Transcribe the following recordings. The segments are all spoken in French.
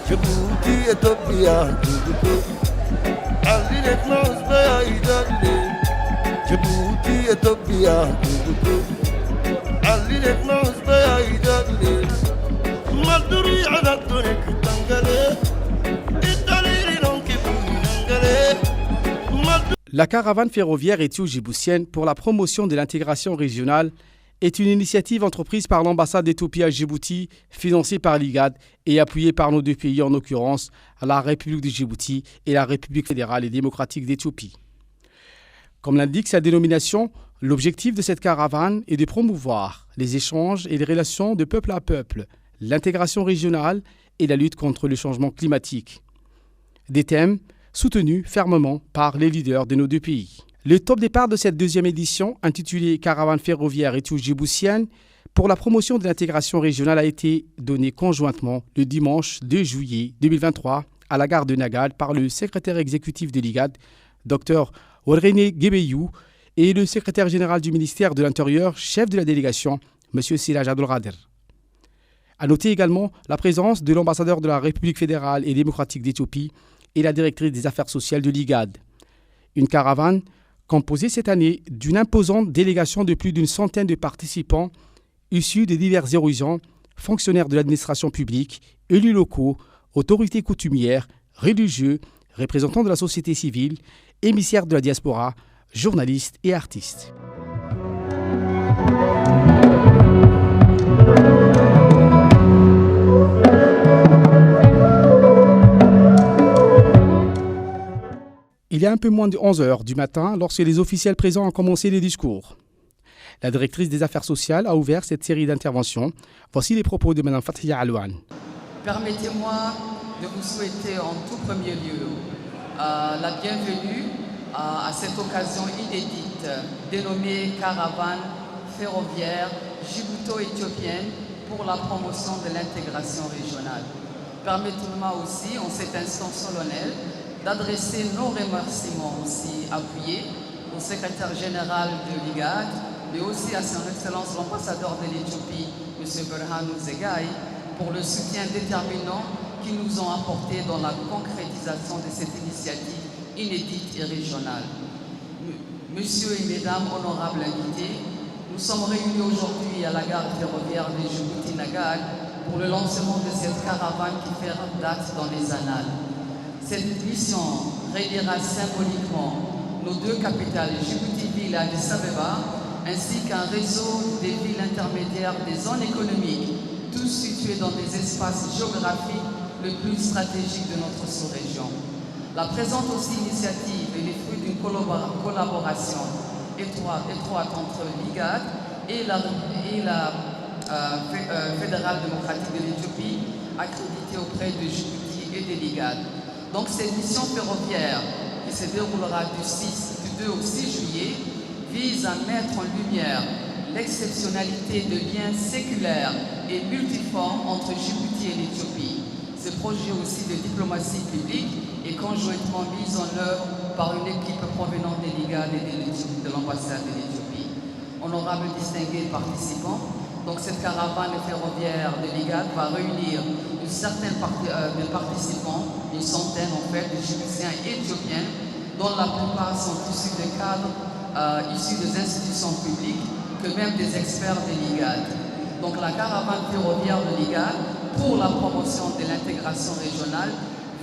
Djibouti, Ethiopia, Alire close by Djibouti, Ethiopia, Alire close by Maduri ala tonek tangale, Italiri non kibungale. La caravane ferroviaire éthio-djiboutienne pour la promotion de l'intégration régionale est une initiative entreprise par l'ambassade d'Éthiopie à Djibouti, financée par l'IGAD et appuyée par nos deux pays, en l'occurrence la République de Djibouti et la République fédérale et démocratique d'Éthiopie. Comme l'indique sa dénomination, l'objectif de cette caravane est de promouvoir les échanges et les relations de peuple à peuple, l'intégration régionale et la lutte contre le changement climatique. Des thèmes soutenus fermement par les leaders de nos deux pays. Le top départ de cette deuxième édition, intitulée Caravane ferroviaire éthio-djiboutienne pour la promotion de l'intégration régionale, a été donné conjointement le dimanche 2 juillet 2023 à la gare de Nagad par le secrétaire exécutif de l'IGAD, Dr Warene Gebeyou, et le secrétaire général du ministère de l'Intérieur, chef de la délégation, M. Siraj Abdelkader. À noter également la présence de l'ambassadeur de la République fédérale et démocratique d'Éthiopie et la directrice des affaires sociales de l'IGAD. Une caravane composée cette année d'une imposante délégation de plus d'une centaine de participants issus de divers horizons, fonctionnaires de l'administration publique, élus locaux, autorités coutumières, religieux, représentants de la société civile, émissaires de la diaspora, journalistes et artistes. Il y a un peu moins de 11 heures du matin, lorsque les officiels présents ont commencé les discours. La directrice des affaires sociales a ouvert cette série d'interventions. Voici les propos de Mme Fathia Alouane. Permettez-moi de vous souhaiter en tout premier lieu la bienvenue à cette occasion inédite dénommée Caravane ferroviaire djibouto-éthiopienne pour la promotion de l'intégration régionale. Permettez-moi aussi, en cet instant solennel, d'adresser nos remerciements aussi appuyés au secrétaire général de l'IGAD, mais aussi à son Excellence l'ambassadeur de l'Éthiopie, M. Berhanu Zegai, pour le soutien déterminant qu'ils nous ont apporté dans la concrétisation de cette initiative inédite et régionale. Messieurs et mesdames, honorables invités, nous sommes réunis aujourd'hui à la gare ferroviaire de Djibouti-Nagad pour le lancement de cette caravane qui fait date dans les annales. Cette mission reliera symboliquement nos deux capitales, Djibouti-Ville et Addis Abeba, ainsi qu'un réseau des villes intermédiaires des zones économiques, tous situés dans des espaces géographiques les plus stratégiques de notre sous-région. La présente aussi initiative est le fruit d'une collaboration étroite entre l'IGAD et la fédérale démocratique de l'Éthiopie, accréditée auprès de Djibouti et de l'IGAD. Donc cette mission ferroviaire qui se déroulera du 2 au 6 juillet vise à mettre en lumière l'exceptionnalité de liens séculaires et multiformes entre Djibouti et l'Éthiopie. Ce projet aussi de diplomatie publique est conjointement mis en œuvre par une équipe provenant de l'IGAD et de l'ambassade de l'Éthiopie. Honorables distingués participants, donc cette caravane ferroviaire de l'IGAD va réunir une certaine de participants, une centaine en fait, de Djiboutiens et Éthiopiens, dont la plupart sont issus de cadres, issus des institutions publiques, que même des experts de l'IGAD. Donc la caravane ferroviaire de l'IGAD pour la promotion de l'intégration régionale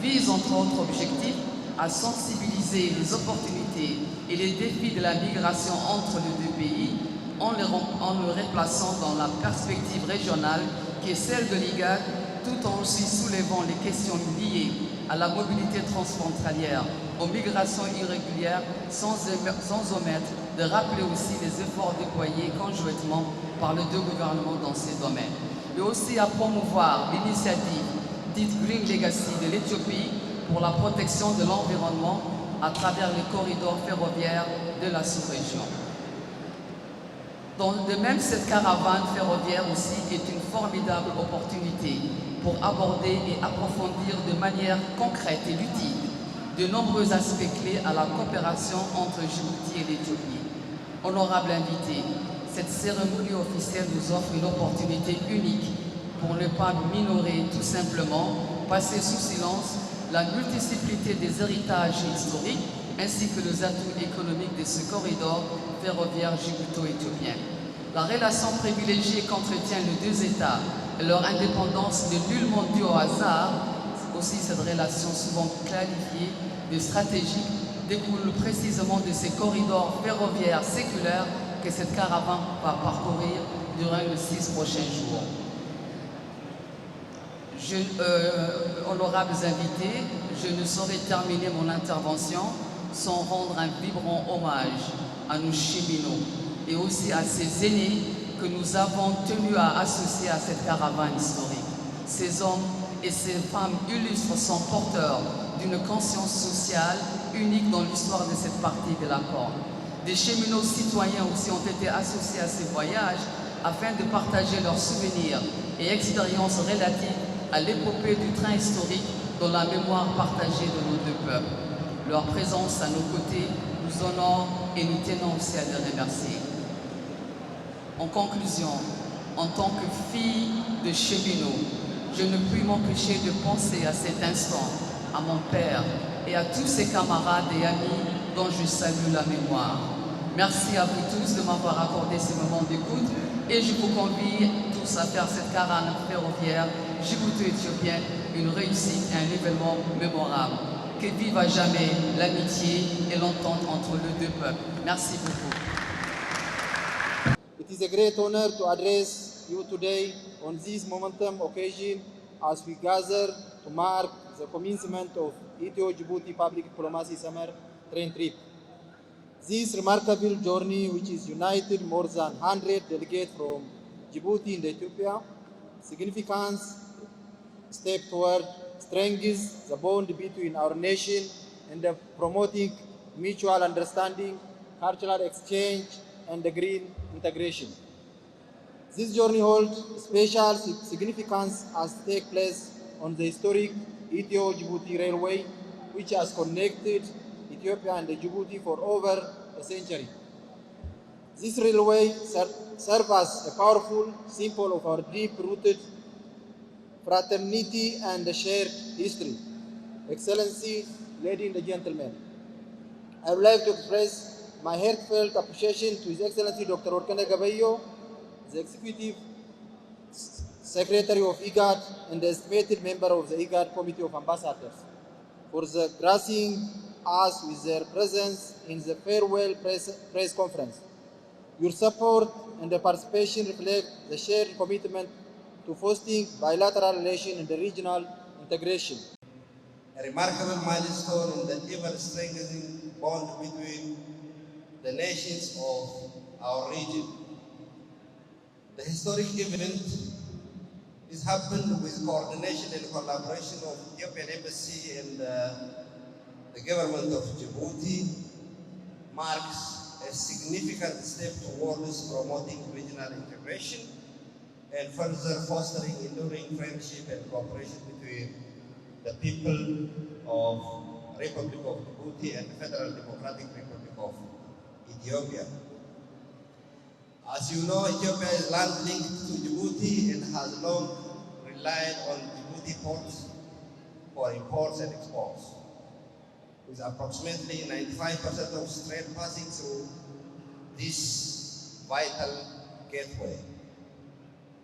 vise entre autres objectifs à sensibiliser les opportunités et les défis de la migration entre les deux pays en le replaçant dans la perspective régionale qui est celle de l'IGAD, tout en aussi soulevant les questions liées à la mobilité transfrontalière, aux migrations irrégulières, sans omettre de rappeler aussi les efforts déployés conjointement par les deux gouvernements dans ces domaines. Et aussi à promouvoir l'initiative dite Green Legacy de l'Éthiopie pour la protection de l'environnement à travers les corridors ferroviaires de la sous-région. De même, cette caravane ferroviaire aussi est une formidable opportunité pour aborder et approfondir de manière concrète et ludique de nombreux aspects clés à la coopération entre Djibouti et l'Éthiopie. Honorables invités, cette cérémonie officielle nous offre une opportunité unique pour ne pas minorer tout simplement passer sous silence la multiplicité des héritages historiques ainsi que les atouts économiques de ce corridor ferroviaire djibouto-éthiopien. La relation privilégiée qu'entretiennent les deux États et leur indépendance n'est nullement due au hasard. Aussi, cette relation souvent qualifiée de stratégique découle précisément de ces corridors ferroviaires séculaires que cette caravane va parcourir durant les 6 prochains jours. Honorables invités, je ne saurais terminer mon intervention sans rendre un vibrant hommage à nos cheminots et aussi à ces aînés que nous avons tenu à associer à cette caravane historique. Ces hommes et ces femmes illustres sont porteurs d'une conscience sociale unique dans l'histoire de cette partie de la Corne. Des cheminots citoyens aussi ont été associés à ces voyages afin de partager leurs souvenirs et expériences relatives à l'épopée du train historique dans la mémoire partagée de nos deux peuples. Leur présence à nos côtés nous honore et nous tenons aussi à les remercier. En conclusion, en tant que fille de cheminot, je ne puis m'empêcher de penser à cet instant à mon père et à tous ses camarades et amis dont je salue la mémoire. Merci à vous tous de m'avoir accordé ces moments d'écoute et je vous convie tous à faire cette caravane ferroviaire djibouto-éthiopienne une réussite et un événement mémorable. Que vive à jamais l'amitié et l'entente entre les deux peuples. Merci beaucoup. It is a great honor to address you today on this momentum occasion as we gather to mark the commencement of Ethio-Djibouti Public Diplomacy Summer Train Trip. This remarkable journey, which is united more than 100 delegates from Djibouti and Ethiopia, significant step toward strengthening the bond between our nation and promoting mutual understanding, cultural exchange, and green integration. This journey holds special significance as it takes place on the historic Ethio-Djibouti Railway, which has connected Ethiopia and Djibouti for over a century. This railway serves as a powerful symbol of our deep-rooted fraternity and shared history. Excellency, ladies and gentlemen, I would like to express my heartfelt appreciation to His Excellency Dr. Workene Gabayo, the Executive Secretary of IGAD and the estimated member of the IGAD Committee of Ambassadors, for gracing us with their presence in the farewell press conference. Your support and participation reflect the shared commitment to fostering bilateral relations and regional integration. A remarkable milestone in the ever-strengthening bond between the nations of our region. The historic event is happened with coordination and collaboration of Ethiopian Embassy and the government of Djibouti, marks a significant step towards promoting regional integration and further fostering enduring friendship and cooperation between the people of Republic of Djibouti and the Federal Democratic Republic of Ethiopia. As you know, Ethiopia is land-linked to Djibouti and has long relied on Djibouti ports for imports and exports, with approximately 95% of trade passing through this vital gateway.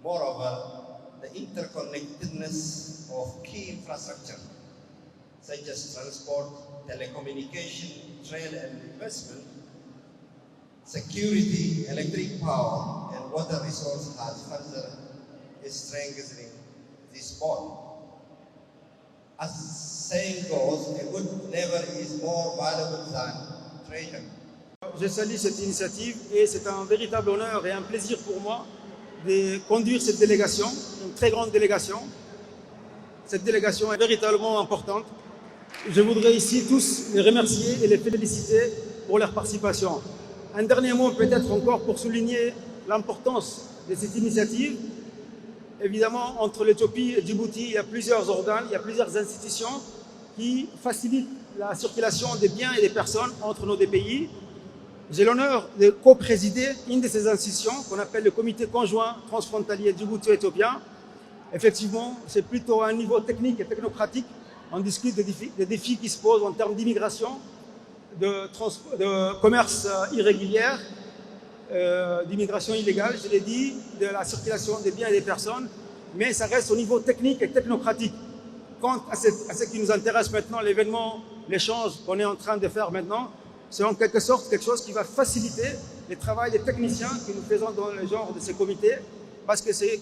Moreover, the interconnectedness of key infrastructure, such as transport, telecommunication, trade and investment, security, electric power, and water resources has further strengthening this bond. As saying goes, a good neighbor is more valuable than treasure. Je salue cette initiative et c'est un véritable honneur et un plaisir pour moi de conduire cette délégation, une très grande délégation. Cette délégation est véritablement importante. Je voudrais ici tous les remercier et les féliciter pour leur participation. Un dernier mot peut-être encore pour souligner l'importance de cette initiative. Évidemment, entre l'Éthiopie et Djibouti, il y a plusieurs organes, il y a plusieurs institutions qui facilitent la circulation des biens et des personnes entre nos deux pays. J'ai l'honneur de co-présider une de ces institutions qu'on appelle le Comité conjoint transfrontalier djibouti-éthiopien. Effectivement, c'est plutôt un niveau technique et technocratique. On discute des défis qui se posent en termes d'immigration, de commerce irrégulier, d'immigration illégale, je l'ai dit, de la circulation des biens et des personnes, mais ça reste au niveau technique et technocratique. Quant à ce qui nous intéresse maintenant, l'événement, l'échange qu'on est en train de faire maintenant, c'est en quelque sorte quelque chose qui va faciliter le travail des techniciens que nous faisons dans le genre de ces comités, parce que c'est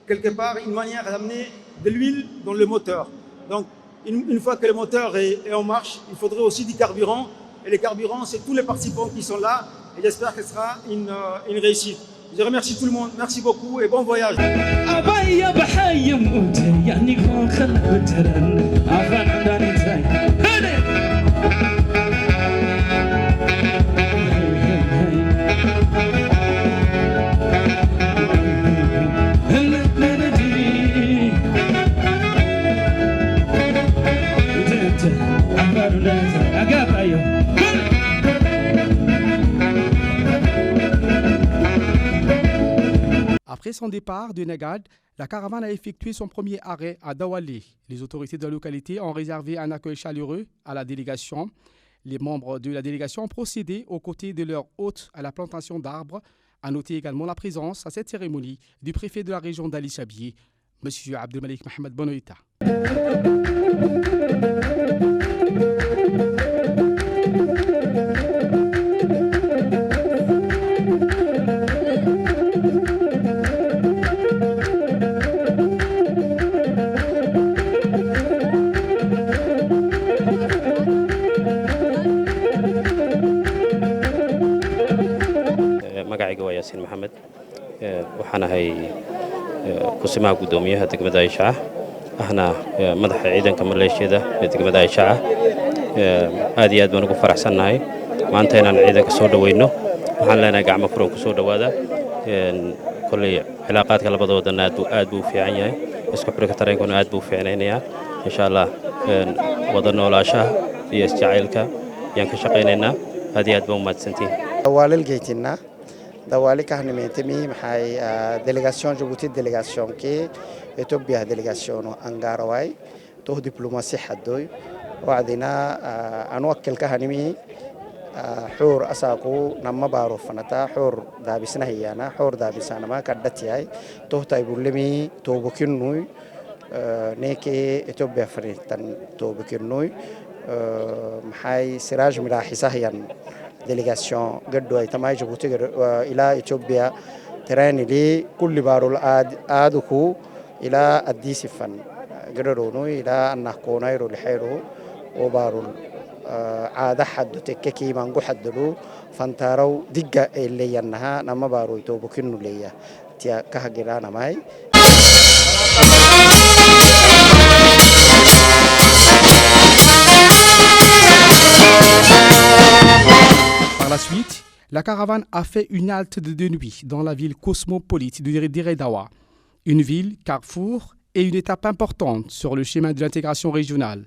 quelque part une manière d'amener de l'huile dans le moteur. Donc, une fois que le moteur est en marche, il faudrait aussi du carburant. Et les carburants, c'est tous les participants qui sont là. Et j'espère que ce sera une réussite. Je remercie tout le monde. Merci beaucoup et bon voyage. Après son départ de Nagad, la caravane a effectué son premier arrêt à Dawalé. Les autorités de la localité ont réservé un accueil chaleureux à la délégation. Les membres de la délégation ont procédé aux côtés de leur hôte à la plantation d'arbres. À noter également la présence à cette cérémonie du préfet de la région d'Ali Chabier, M. Abdelmalik Mohamed Bonoïta. magacayga waa Yaasiin Maxamed waxaan ahay kusimaha gudoomiyaha degmada Aysha ahna madaxa ciidanka maleeshiyada ee degmada Aysha aad iyo aad baan ugu faraxsanahay maanta inaan ciidanka soo dhaweyno waxaan leenahay gacmo furan ku soo dhawaada kulli cilaaqaadka labadooda aad buu fiican yahay isku xirka tareenkuna aad buu fiicnaynayaa insha Allah wada noolaashaha iyo isjacaylka yaan ka shaqeynaynaa aad iyo aad baan u mahadsantiin walaalgeetina dawali kahni meetimi maxay délégation Djibouti délégation ki Ethiopia délégation Angaraway to diplomatie hadoy wacdina anu wakil kahanimi xur asaqu nama baro fanata xur daabisna hiyana xur daabisana ma kadhatiyay to taybulimi to bukinuy neke Ethiopia faritan to bukinuy maxay siraj mirahisahiyan délégation قدوا يتماي جبوتي إلى إثيوبيا تراني لي كل بارو آدكو إلى أديس فن قدرونو إلى أن نحكونا يرو لحيرو وبارو عادة حد تككي مانجو حدلو فانتارو دقة اللي ينها نما بارو يتوبو كنو ليا تيا كهجرانا ماي Par la suite, la caravane a fait une halte de 2 nuits dans la ville cosmopolite de Dire-Dawa, une ville carrefour et une étape importante sur le chemin de l'intégration régionale.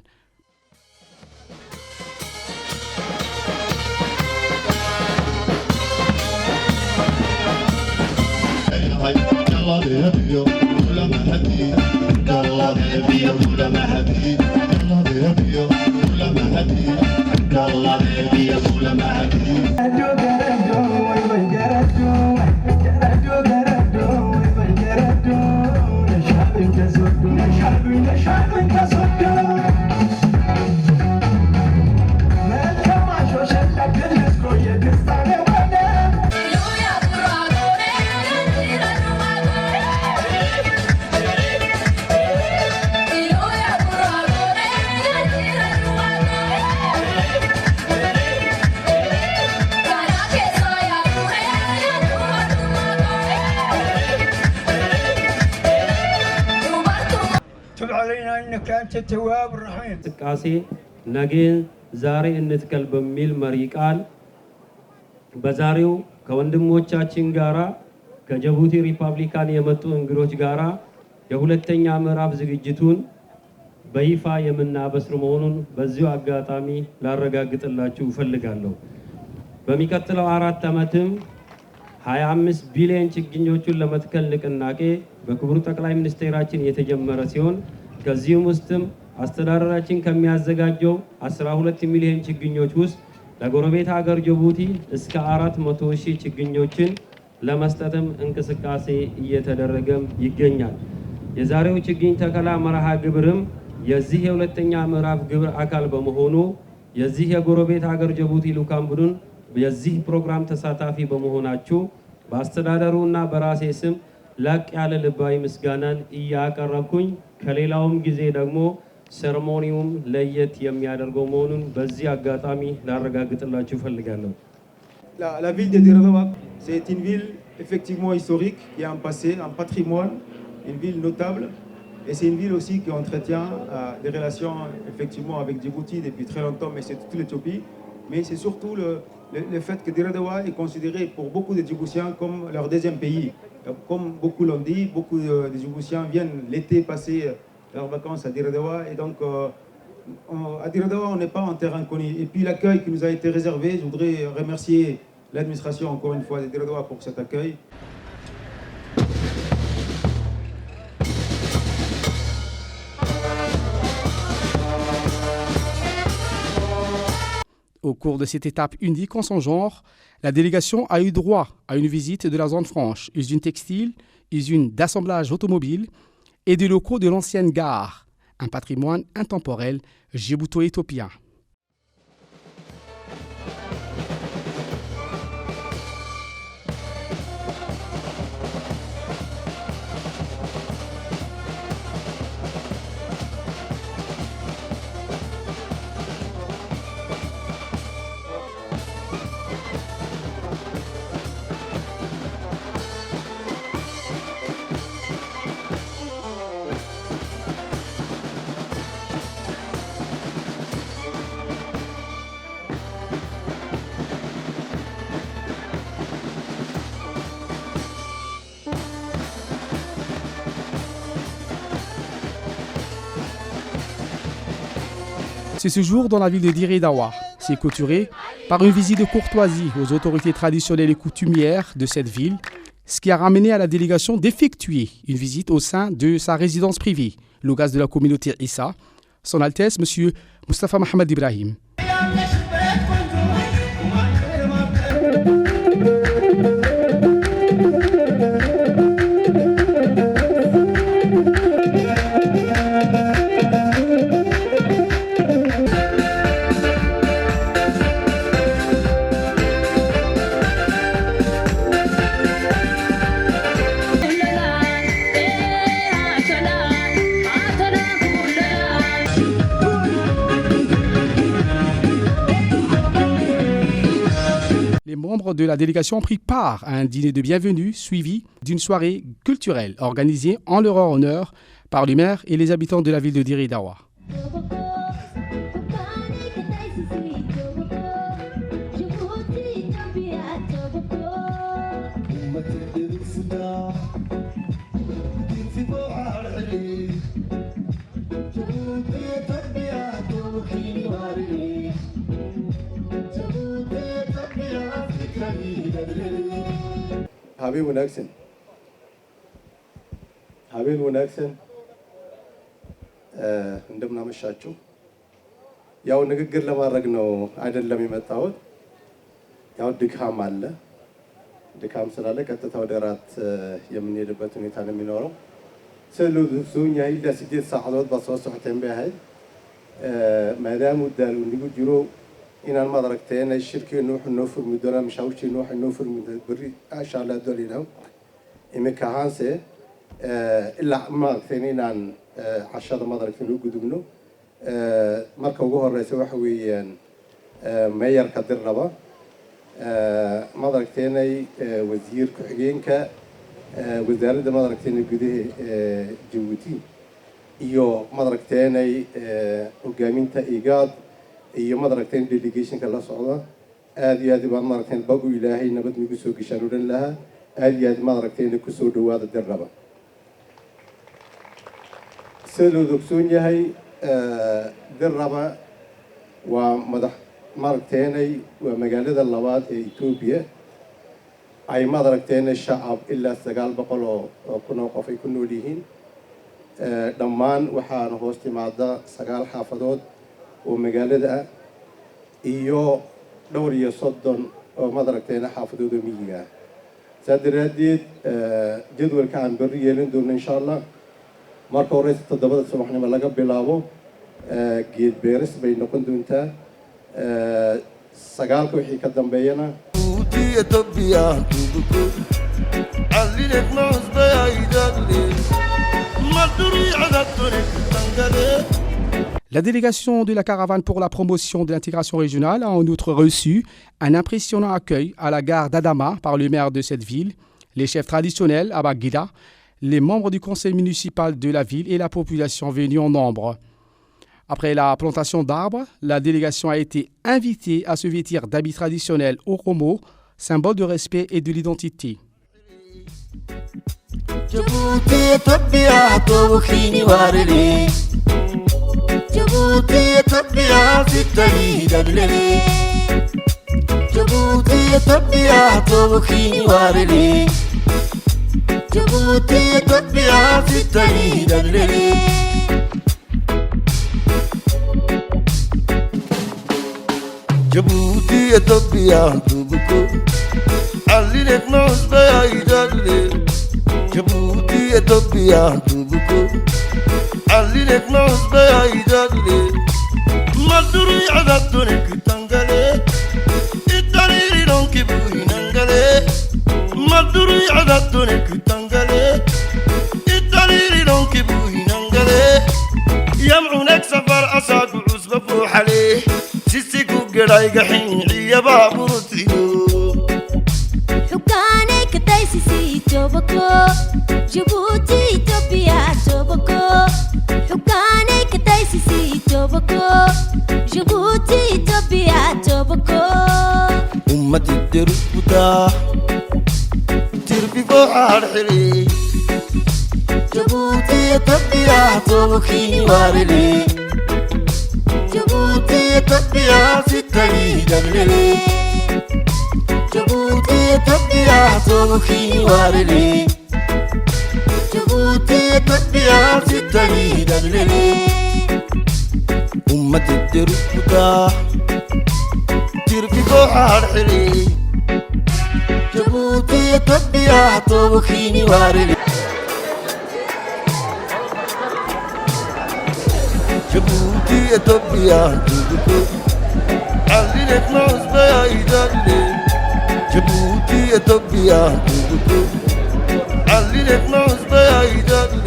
التواب الرحيم قاسي ناجين زاري انتكل بميل مريقال በዛሬው ከወንድሞቻችን ጋራ ከጅቡቲ ሪፐብሊካን የመጡ እንግዶች ጋራ የሁለተኛ ምዕራፍ ዝግጅቱን በይፋ የምናበስር መሆኑን በዚሁ አጋጣሚ ላረጋግጥላችሁ ፈልጋለሁ። በሚቀጥለው 4 ዓመትም 25 ቢሊዮን ችግኞችን ለመትከል ንቅናቄ በክቡር ጠቅላይ ሚኒስትራችን የተጀመረ ሲሆን ከዚህም ውስጥም አስተዳደራችን ከሚያዘጋጀው 12 ሚሊዮን ችግኞች ውስጥ ለጎረቤት ሀገር ጅቡቲ እስከ 400,000 ችግኞችን ለመስጠትም እንቅስቃሴ እየተደረገም ይገኛል። የዛሬው ችግኝ ተከላ መርሃ ግብርም የዚህ የሁለተኛ ምዕራፍ ግብር አካል በመሆኑ የዚህ የጎረቤት ሀገር ጅቡቲ ልዑካን ቡድን የዚህ ፕሮግራም ተሳታፊ በመሆናችሁ በአስተዳደሩና በራሴ ስም ላቅ ያለ ልባዊ ምስጋናን እያቀረብኩኝ ከሌላውም ጊዜ ደግሞ ሴሬሞኒውም ለየት የሚያደርገው መሆኑን በዚህ አጋጣሚ ላረጋግጥላችሁ ፈልጋለሁ። La ville de Dire Dawa, c'est une ville effectivement historique, qui a un passé, un patrimoine, une ville notable. Et c'est une ville aussi qui entretient des relations effectivement avec Djibouti depuis très longtemps, mais c'est toute l'Éthiopie. Mais c'est surtout le fait que Dire Dawa est considéré pour beaucoup de Djiboutiens comme leur deuxième pays. Comme beaucoup l'ont dit, beaucoup de Djiboutiens viennent l'été passer leurs vacances à Dire Dawa. Et donc à Dire Dawa, on n'est pas en terrain connu. Et puis l'accueil qui nous a été réservé, je voudrais remercier l'administration encore une fois de Dire Dawa pour cet accueil. Au cours de cette étape unique en son genre, la délégation a eu droit à une visite de la zone franche, usine textile, usine d'assemblage automobile et des locaux de l'ancienne gare, un patrimoine intemporel djibouto-éthiopien. Ce séjour dans la ville de Dire Dawa s'est clôturé par une visite de courtoisie aux autorités traditionnelles et coutumières de cette ville, ce qui a ramené à la délégation d'effectuer une visite au sein de sa résidence privée, l'ougaz de la communauté Issa, Son Altesse M. Mustafa Mohamed Ibrahim. Les membres de la délégation ont pris part à un dîner de bienvenue suivi d'une soirée culturelle organisée en leur honneur par le maire et les habitants de la ville de Dire Dawa. habeen wanaagsan እንደምን አመሻችሁ። ያው ንግግር ለማድረግ ነው አይደለም የመጣሁት። ያው ድካም አለ። ድካም ስላለ ቀጥታ ወደ ራት የምንሄድበት ሁኔታ ነው የሚኖረው። ስለዚህ ይላ 6 ሰዓታት በ3 ቢያህል ማዳሙ ዳሉ እንዲሁ ጅሮ inaan ma aragteen shirkeenu wuxuu noo furmi doonaa mashaawirkeenu waxay noo furmi berri insha Allah doonayna imika ahaanse ilaa ma aragteen inaan cashada ma aragteen u gudubno marka ugu horeysa waxa weeyaan mayorka Dir Dawa ma aragteen wasiir ku-xigeenka wasaaradda ma aragteen gudaha Djibouti iyo ma aragteen hogaaminta IGAD iyo madaragteen delegation-ka la socda aad iyo aad baan maaragteen bagu ilaahay nabad nagu soo gashaan oran lahaa aad iyo aad maaragteen ku soo dhawaada Dir Dawa sidoo dogsoon yahay Dir Dawa waa madax maaragteen waa magaalada labaad ee Itoobiya ay maad aragteen shacab ilaa 900 oo kun oo qof ay ku nool yihiin dhammaan waxaan hoos timaada 9 xaafadood oo magaalada ah iyo dhowr iyo 30 oo maad aragteen xaafadood oo miyiga ah saadiradeed jadwalka aan bari yeelin doono insha Allah marka hore 7 subaxnimo laga bilaabo geed beeris bay noqon doontaa sagaalka wixii ka dambeeyana La délégation de la caravane pour la promotion de l'intégration régionale a en outre reçu un impressionnant accueil à la gare d'Adama par le maire de cette ville, les chefs traditionnels à Baguida, les membres du conseil municipal de la ville et la population venue en nombre. Après la plantation d'arbres, la délégation a été invitée à se vêtir d'habits traditionnels oromo, symbole de respect et de l'identité. جبوتي تبيا تبكو عليك ناس بعيدة جبوتي تبيا تبكو عليك ناس بعيدة ما تروي على الدنيا كتنجلي الدليل لون كبوي ننجلي ما تروي على الدنيا كتنجلي الدليل لون كبوي ننجلي يمعونك سفر أسعد وعزبة فوح عليه سيسيكو قرايق حين عيا بابورتيو حكانك تايسيسي توبكو جبوتي توبيا توبكو حكانك تايسيسي توبكو جبوتي توبيا توبكو أمة الدربوتا تربي فوحة الحري جبوتي توبيا توبكيني وارلي جبوتي تبيا ستري دبللي جبوتي تبيا توبكي وارلي جبوتي تبيا ستري دبللي أمة الدربوتا تربي فوحة الحري جبوتي تبيا توبكي وارلي جبوتي تبيا تبكو عليك ناس بعيدة جبوتي تبيا تبكو عليك ناس بعيدة.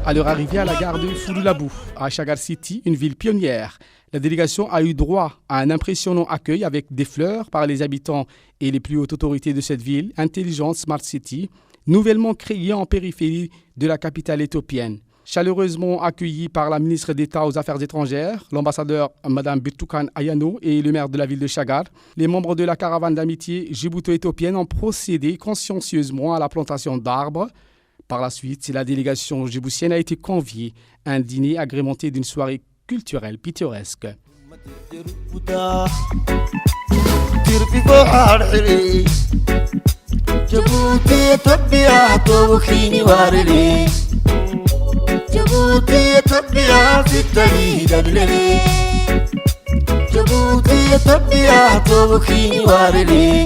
À leur arrivée à la gare de Fouloulabou, à Chagar City, une ville pionnière, la délégation a eu droit à un impressionnant accueil avec des fleurs par les habitants et les plus hautes autorités de cette ville, intelligente Smart City, nouvellement créée en périphérie de la capitale éthiopienne. Chaleureusement accueillis par la ministre d'État aux Affaires étrangères, l'ambassadeur Mme Birtukan Ayano et le maire de la ville de Chagar, les membres de la caravane d'amitié djibouto-éthiopienne ont procédé consciencieusement à la plantation d'arbres. Par la suite, la délégation djiboutienne a été conviée à un dîner agrémenté d'une soirée culturelle pittoresque. جبوتي تبيا ستري دبللي جبوتي تبيا توبكي وارلي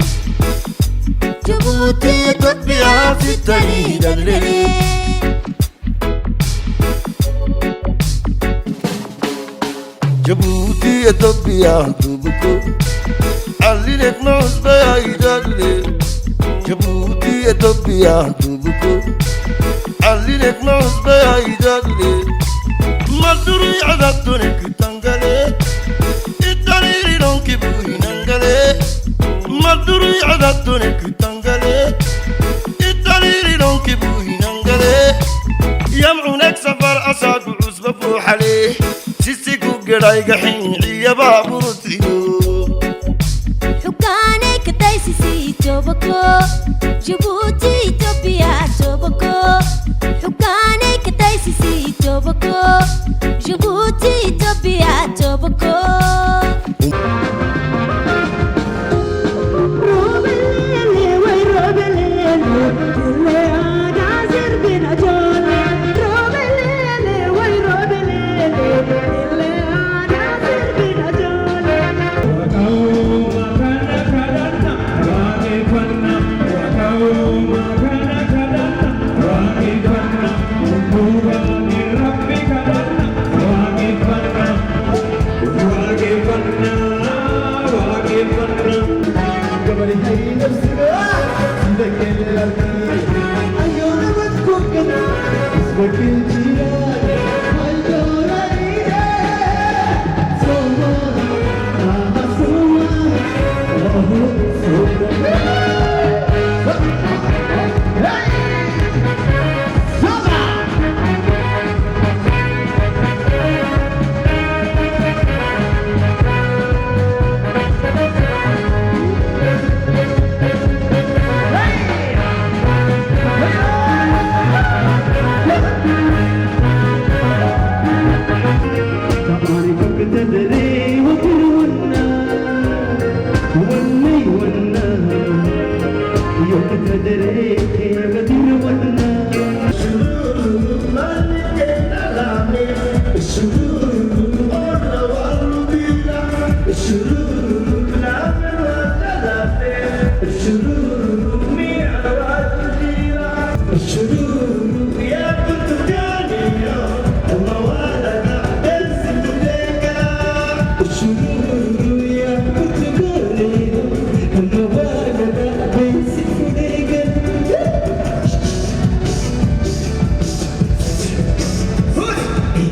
جبوتي تبيا ستري دبللي جبوتي تبيا توبكو عليك ناس بعيدة جبوتي تبيا توبكو عليك ناس بعيدة ما تروي على الدنيا كتنجلي الدليل لون كبوي ننجلي ما تروي على الدنيا كتنجلي الدليل لون كبوي ننجلي يمعونك سفر أسعد وعزبة فوح عليه سيسيكو قرايق حين عيا بابورتيو حكانك تايسيسي توبكو جبوتي توبيا توبكو حكانك تايسيسي توبكو جبوتي توبيا توبكو روبلي وي روبلي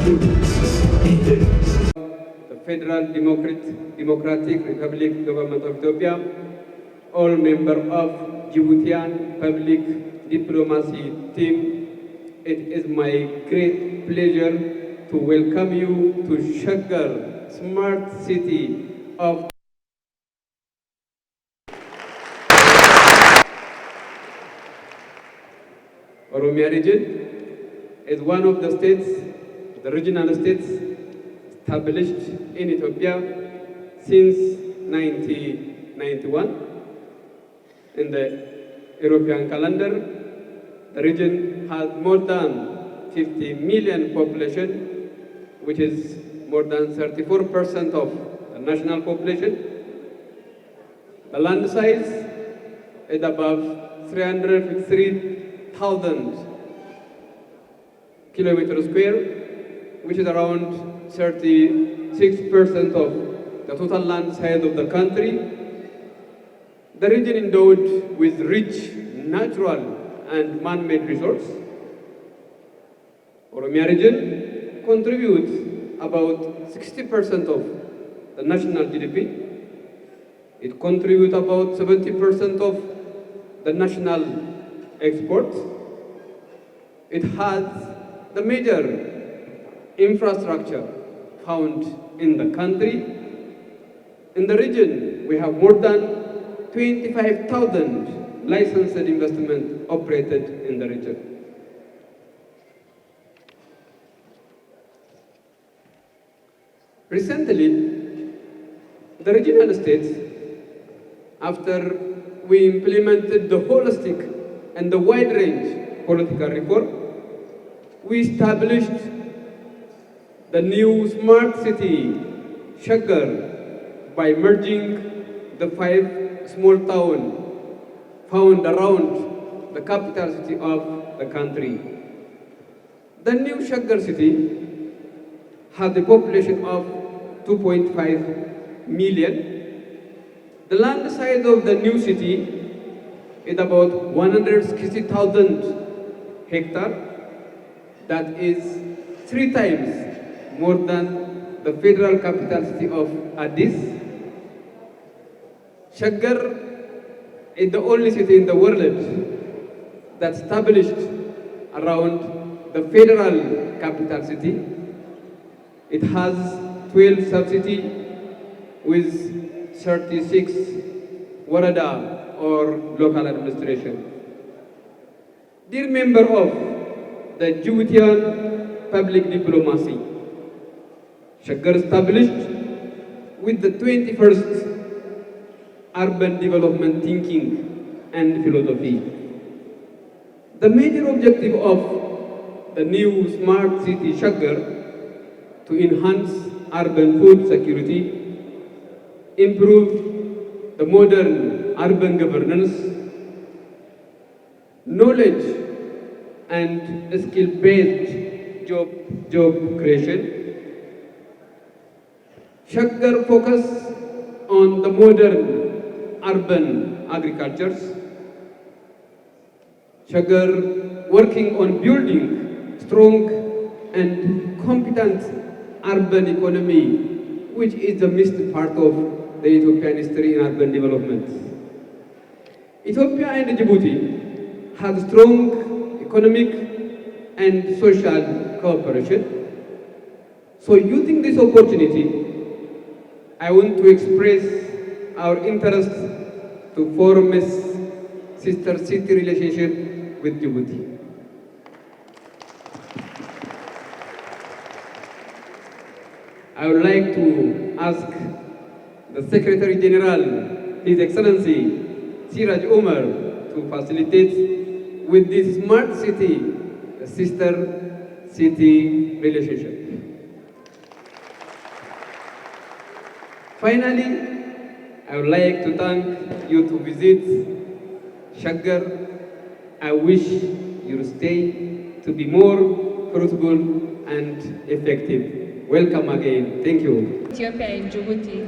The Federal Democratic Republic Government of Ethiopia, all members of Djiboutian Public Diplomacy Team, it is my great pleasure to welcome you to Shaggar Smart City of Oromia region. Is one of the states, the regional states, established in Ethiopia since 1991. In the European calendar, the region has more than 50 million population, which is more than 34% of the national population. The land size is above 353,000 kilometers square, which is around 36% of the total land size of the country. The region endowed with rich natural and man-made resources. Oromia region contributes about 60% of the national GDP. It contributes about 70% of the national exports. It has the major infrastructure found in the country. In the region, we have more than 25,000 licensed investment operated in the region. Recently, the regional states, after we implemented the holistic and the wide range political reform, we established the new smart city, Shaggar, by merging the 5 small towns found around the capital city of the country. The new Shaggar city has a population of 2.5 million. The land size of the new city is about 160,000 hectares. That is 3 times more than the federal capital city of Addis. Shaggar is the only city in the world that established around the federal capital city. It has 12 sub-cities with 36 warada or local administration. Dear member of the Djiboutian public diplomacy, Shaggar established with the 21st urban development thinking and philosophy. The major objective of the new smart city Shaggar to enhance urban food security, improve the modern urban governance, knowledge and skill-based job creation. Shaggar focus on the modern urban agriculture. Shaggar working on building strong and competent urban economy, which is the missed part of the Ethiopian history in urban development. Ethiopia and Djibouti have strong economic and social cooperation. So using this opportunity, I want to express our interest to form a sister city relationship with Djibouti. I would like to ask the Secretary General, His Excellency Siraj Umar, to facilitate with this smart city, a sister city relationship. Finally, I would like to thank you to visit Shaggar. I wish your stay to be more fruitful and effective. Welcome again. Thank you. Ethiopia and Djibouti,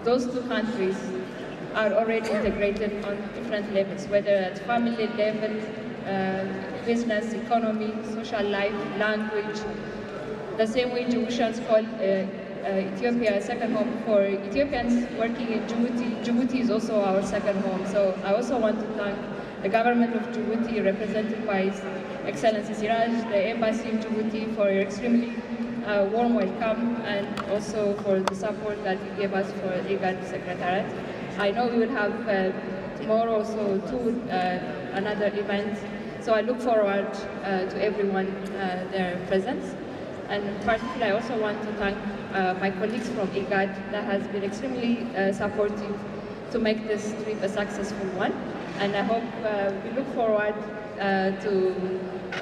those two countries are already integrated on different levels, whether at family level, business, economy, social life, language. the same way Djiboutians call Ethiopia a second home. For Ethiopians working in Djibouti, Djibouti is also our second home. So I also want to thank the government of Djibouti, represented by His Excellency Siraj, the embassy in Djibouti, for your extremely warm welcome, and also for the support that you gave us for IGAD Secretariat. I know we will have tomorrow also another event, so I look forward to everyone their presence. And particularly, I also want to thank my colleagues from IGAD that has been extremely supportive to make this trip a successful one. And I hope we look forward to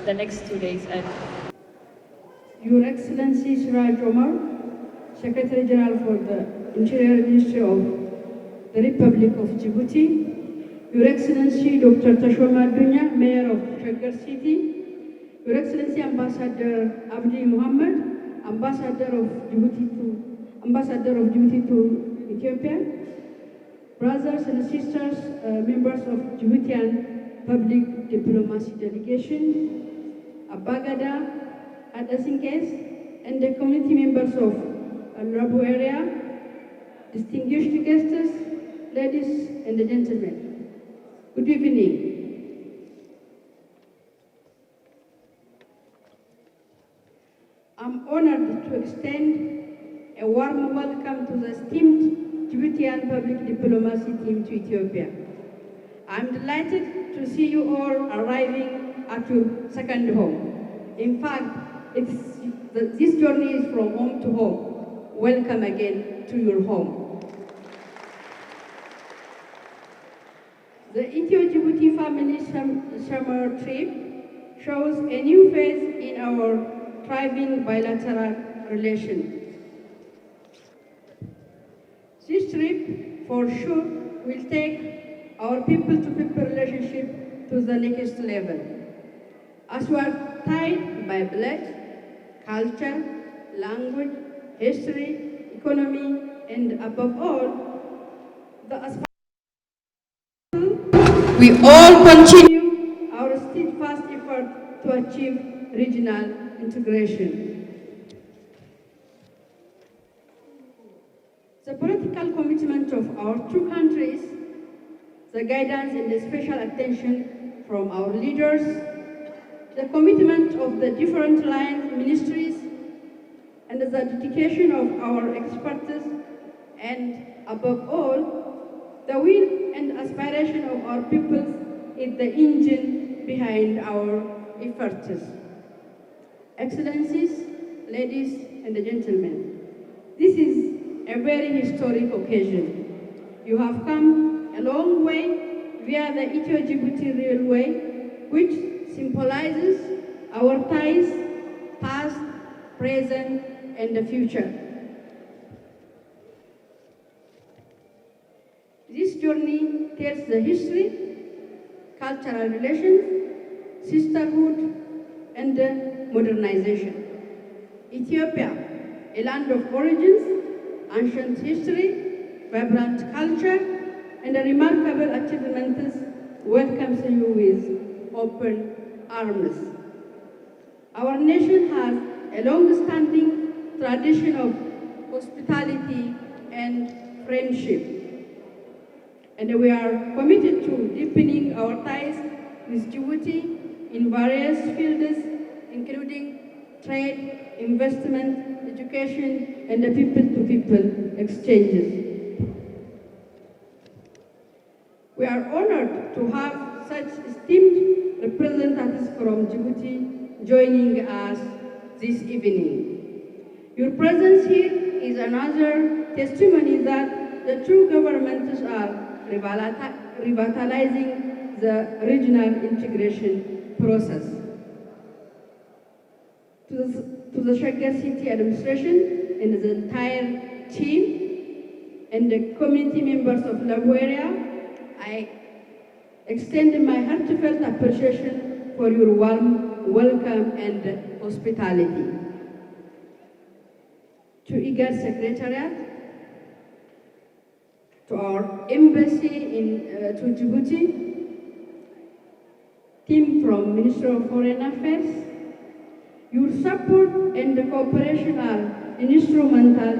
the next 2 days. And Your Excellency Siraj Omar, Secretary General for the Interior Ministry of the Republic of Djibouti, Your Excellency Dr. Tashoma Dunya, Mayor of Shaggar City, Your Excellency Ambassador Abdi Muhammad, Ambassador of Djibouti to Ethiopia, brothers and sisters, members of Djiboutian Public Diplomacy Delegation, Abagada, Adasinkes, and the community members of Labu area, distinguished guests, ladies and gentlemen, good evening. I'm honored to extend a warm welcome to the esteemed Djiboutian Public Diplomacy team to Ethiopia. I'm delighted to see you all arriving at your second home. In fact, this journey is from home to home. Welcome again to your home. The Ethio-Djibouti family summer trip shows a new phase in our thriving bilateral relations. This trip, for sure, will take our people-to-people relationship to the next level. As we are tied by blood, culture, language, history, economy, and above all, the aspiration. We all continue our steadfast effort to achieve regional integration. The political commitment of our two countries, the guidance and the special attention from our leaders, the commitment of the different line ministries, and the dedication of our experts, and above all, the will and aspiration of our peoples is the engine behind our efforts. Excellencies, ladies and gentlemen, this is a very historic occasion. You have come a long way via the Ethio-Djibouti Railway, which symbolizes our ties, past, present, and the future. This journey tells the history, cultural relations, sisterhood, and modernization. Ethiopia, a land of origins, ancient history, vibrant culture, and remarkable achievements, welcomes you with open arms. Our nation has a long-standing tradition of hospitality and friendship, and we are committed to deepening our ties with Djibouti in various fields, including trade, investment, education, and the people-to-people exchanges. We are honored to have such esteemed representatives from Djibouti joining us this evening. Your presence here is another testimony that the two governments are revitalizing the regional integration process. To the Shaggar City administration and the entire team and the community members of Labu area, I extend my heartfelt appreciation for your warm welcome and hospitality. To IGAD Secretariat, to our embassy to Djibouti, team from Ministry of Foreign Affairs, Your support and the cooperation are instrumental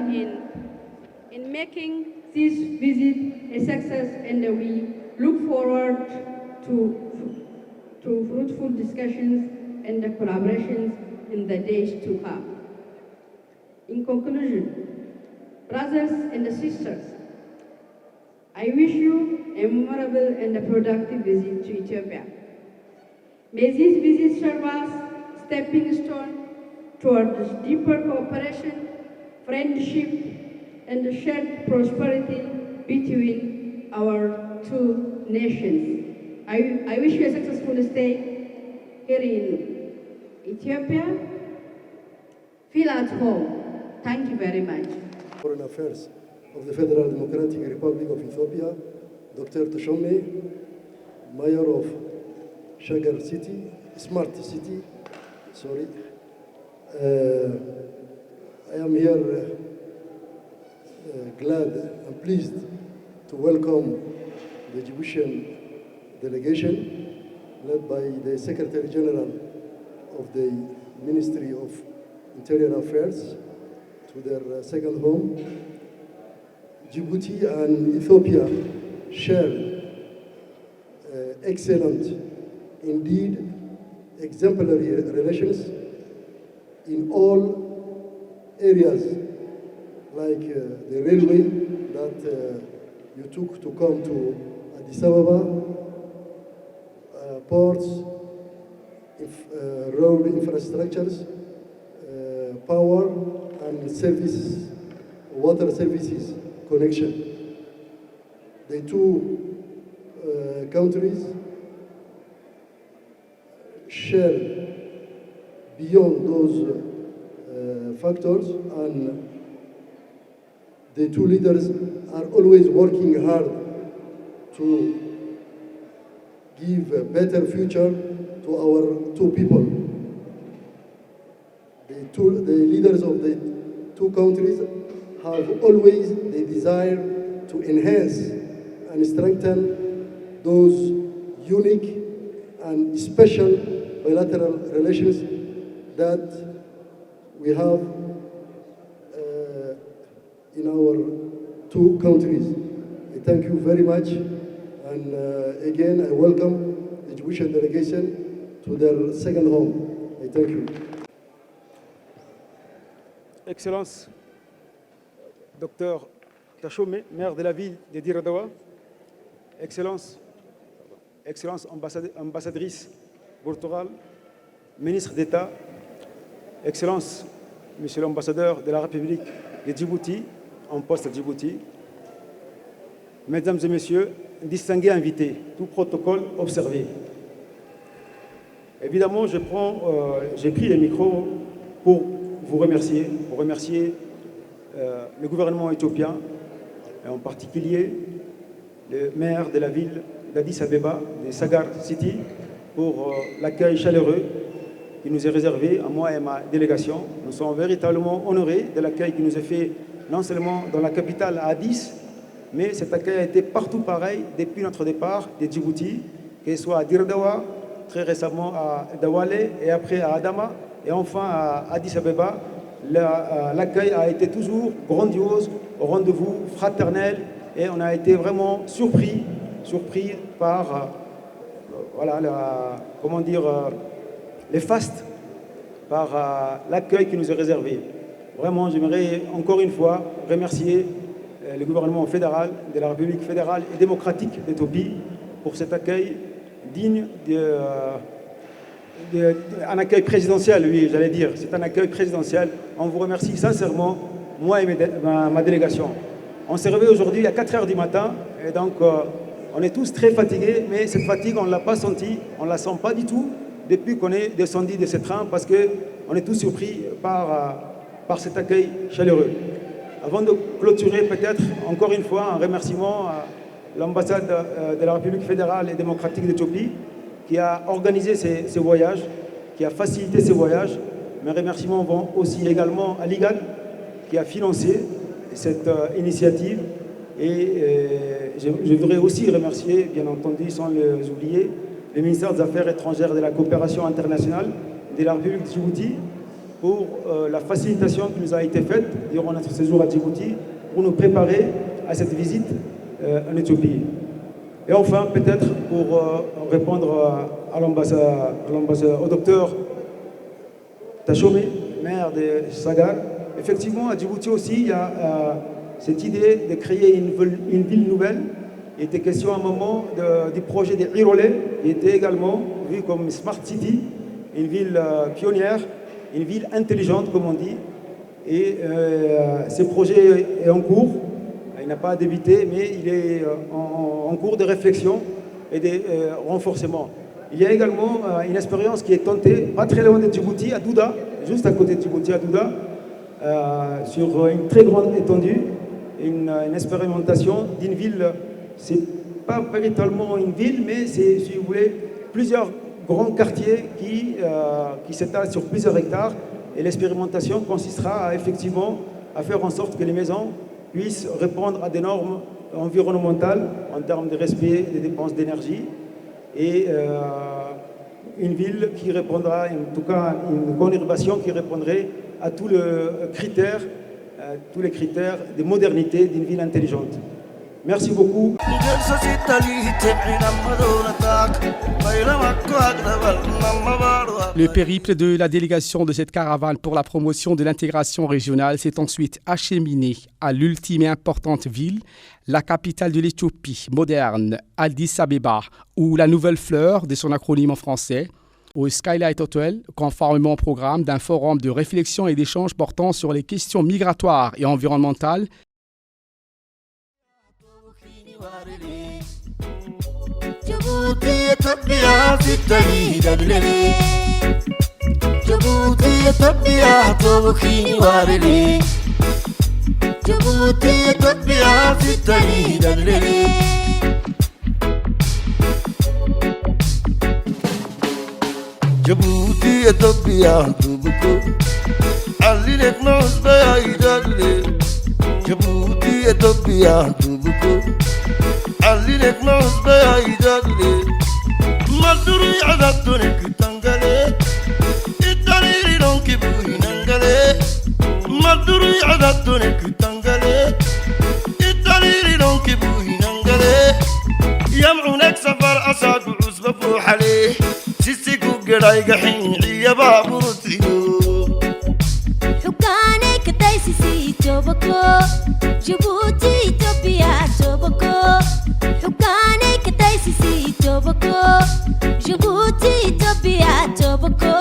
in making this visit a success, and we look forward to fruitful discussions and the collaborations in the days to come. In conclusion, brothers and sisters, I wish you a memorable and a productive visit to Ethiopia. May this visit serve as a stepping stone towards deeper cooperation, friendship, and shared prosperity between our two nations. I wish you a successful stay here in Ethiopia. Feel at home. Thank you very much. Foreign Affairs of the Federal Democratic Republic of Ethiopia, Dr. Teshome, Mayor of Shagar City, Smart City, sorry. I am here glad and pleased to welcome the Djiboutian delegation led by the Secretary General of the Ministry of Interior Affairs to their second home. Djibouti and Ethiopia share excellent, indeed exemplary relations in all areas, like the railway that you took to come to Addis Ababa, ports, road infrastructures, power and services, water services connection. The two countries share beyond those factors, and the two leaders are always working hard to give a better future to our two people. The leaders of the two countries have always the desire to enhance and strengthen those unique and special bilateral relations that we have in our two countries. I thank you very much, and again I welcome the Djiboutian delegation to their second home. I thank you. Excellence, Dr. Teshome, maire de la ville de Dire Dawa, Excellence ambassadrice Bourtoral, ministre d'État, Excellence, Monsieur l'ambassadeur de la République de Djibouti, en poste à Djibouti, Mesdames et Messieurs, distingués invités, tout protocole observé. Évidemment, j'ai pris les micros pour vous remercier, le gouvernement éthiopien, et en particulier le maire de la ville d'Addis Abeba, de Sagar City, pour l'accueil chaleureux qui nous est réservé à moi et ma délégation. Nous sommes véritablement honorés de l'accueil qui nous est fait non seulement dans la capitale à Addis, mais cet accueil a été partout pareil depuis notre départ de Djibouti, que ce soit à Dire Dawa, très récemment à Dawale et après à Adama et enfin à Addis Abeba. L'accueil a été toujours grandiose, au rendez-vous fraternel, et on a été vraiment surpris par les fastes, par l'accueil qui nous est réservé. Vraiment, j'aimerais encore une fois remercier le gouvernement fédéral de la République fédérale et démocratique d'Éthiopie pour cet accueil digne un accueil présidentiel, oui, j'allais dire. C'est un accueil présidentiel. On vous remercie sincèrement, moi et ma délégation. On s'est réveillé aujourd'hui à 4 h du matin, et donc on est tous très fatigués, mais cette fatigue, on ne l'a pas sentie, on ne la sent pas du tout depuis qu'on est descendu de ce train, parce qu'on est tous surpris par cet accueil chaleureux. Avant de clôturer, peut-être encore une fois un remerciement à l'ambassade de la République fédérale et démocratique d'Éthiopie qui a organisé ces voyages, qui a facilité ces voyages. Mes remerciements vont aussi également à l'IGAD qui a financé cette initiative. Et je voudrais aussi remercier, bien entendu, sans les oublier, le ministère des Affaires étrangères et de la coopération internationale de la République de Djibouti pour la facilitation qui nous a été faite durant notre séjour à Djibouti pour nous préparer à cette visite en Éthiopie. Et enfin, peut-être pour répondre au docteur Tachome, maire de Sagar, effectivement, à Djibouti aussi, il y a cette idée de créer une ville nouvelle. Il était question à un moment du projet de Irole, qui était également vu comme Smart City, une ville pionnière, une ville intelligente, comme on dit. Et ce projet est en cours. Il n'a pas débuté, mais il est en cours de réflexion et de renforcement. Il y a également une expérience qui est tentée, pas très loin de Djibouti, à Douda, juste à côté de Djibouti, à Douda, sur une très grande étendue, une expérimentation d'une ville. C'est pas véritablement une ville, mais c'est, si vous voulez, plusieurs grands quartiers qui s'étalent sur plusieurs hectares. Et l'expérimentation consistera effectivement à faire en sorte que les maisons puissent répondre à des normes environnementales en termes de respect des dépenses d'énergie. Et une ville qui répondra, en tout cas une conurbation qui répondrait à tous les critères de modernité d'une ville intelligente. Merci beaucoup. Le périple de la délégation de cette caravane pour la promotion de l'intégration régionale s'est ensuite acheminé à l'ultime et importante ville, la capitale de l'Éthiopie moderne, Addis Abeba, où la nouvelle fleur de son acronyme en français, au Skylight Hotel, conformément au programme d'un forum de réflexion et d'échange portant sur les questions migratoires et environnementales. Djibouti Ethiopia tubuko Alinek nos bayidale Djibouti Ethiopia tubuko Alinek nos bayidale Maduru yadatone kitangale Itariri don kibuhi nangale Maduru yadatone kitangale Itariri don kibuhi nangale Yam'unek safar asad uzba fuhale سيسيكو قرايق حين عيا بابورتيو حكانك تايسيسي توبكو جيبوتي إثيوبيا توبكو حكانك تايسيسي توبكو جيبوتي إثيوبيا توبكو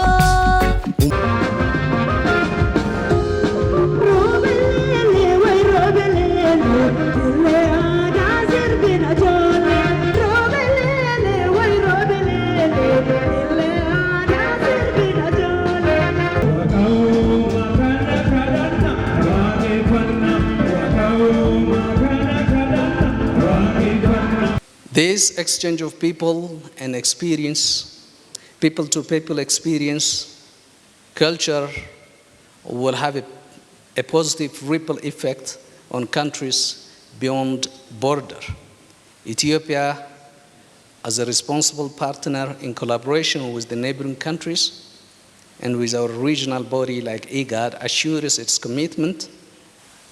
This exchange of people and experience, people-to-people experience, culture, will have a positive ripple effect on countries beyond border. Ethiopia, as a responsible partner in collaboration with the neighboring countries and with our regional body like IGAD, assures its commitment.